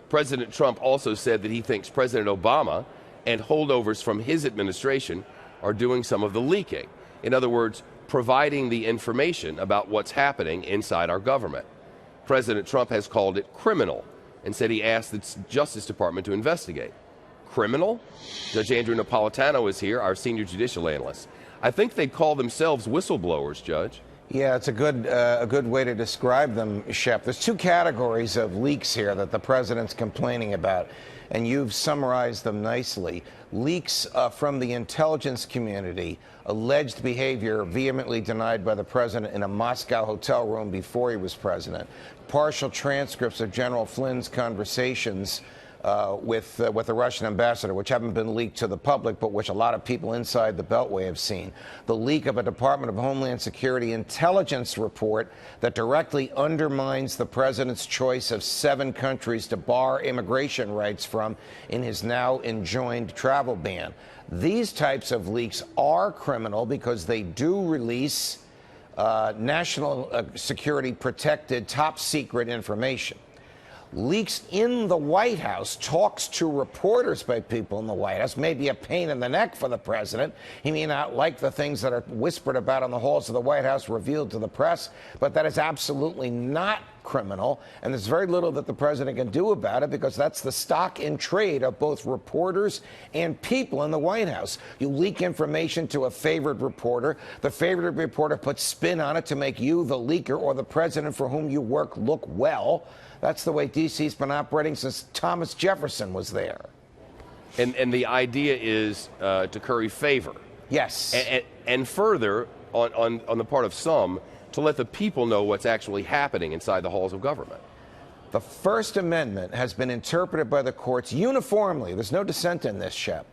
President Trump also said that he thinks President Obama and holdovers from his administration are doing some of the leaking. In other words, providing the information about what's happening inside our government. President Trump has called it criminal and said he asked the Justice Department to investigate. Criminal? Judge Andrew Napolitano is here, our senior judicial analyst. I think they call themselves whistleblowers, Judge. Yeah, it's a good way to describe them, Shep. There's two categories of leaks here that the president's complaining about, and you've summarized them nicely. Leaks from the intelligence community, alleged behavior vehemently denied by the president in a Moscow hotel room before he was president, partial transcripts of General Flynn's conversations with the Russian ambassador, which haven't been leaked to the public, but which a lot of people inside the Beltway have seen. The leak of a Department of Homeland Security intelligence report that directly undermines the president's choice of 7 countries to bar immigration rights from in his now enjoined travel ban. These types of leaks are criminal because they do release national security protected top secret information. Leaks in the White House, talks to reporters by people in the White House, may be a pain in the neck for the president. He may not like the things that are whispered about on the halls of the White House revealed to the press, but that is absolutely not criminal, and there's very little that the president can do about it because that's the stock in trade of both reporters and people in the White House. You leak information to a favored reporter. The favored reporter puts spin on it to make you, the leaker, or the president for whom you work look well. That's the way D.C.'s been operating since Thomas Jefferson was there. And the idea is to curry favor. Yes. And further, on the part of some, to let the people know what's actually happening inside the halls of government. The First Amendment has been interpreted by the courts uniformly, there's no dissent in this, Shep,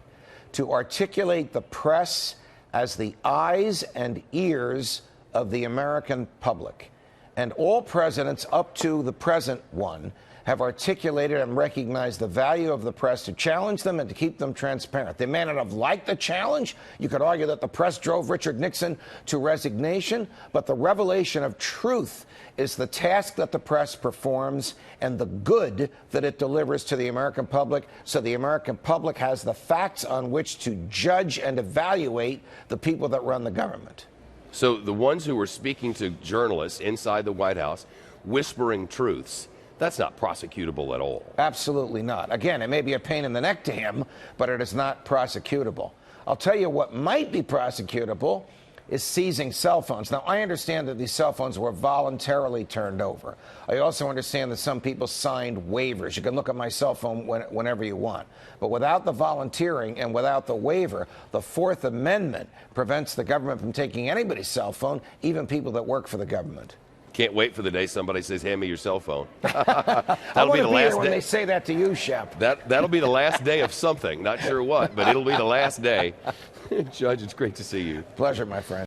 to articulate the press as the eyes and ears of the American public. And all presidents up to the present one have articulated and recognized the value of the press to challenge them and to keep them transparent. They may not have liked the challenge. You could argue that the press drove Richard Nixon to resignation, but the revelation of truth is the task that the press performs and the good that it delivers to the American public, so the American public has the facts on which to judge and evaluate the people that run the government. So the ones who were speaking to journalists inside the White House, whispering truths, that's not prosecutable at all. Absolutely not. Again, it may be a pain in the neck to him, but it is not prosecutable. I'll tell you what might be prosecutable is seizing cell phones. Now, I understand that these cell phones were voluntarily turned over. I also understand that some people signed waivers. You can look at my cell phone whenever you want. But without the volunteering and without the waiver, the Fourth Amendment prevents the government from taking anybody's cell phone, even people that work for the government. Can't wait for the day somebody says, "Hand me your cell phone." That'll be the last day when they say that to you, Shep. That'll be the last day of something. Not sure what, but it'll be the last day. Judge, it's great to see you. Pleasure, my friend.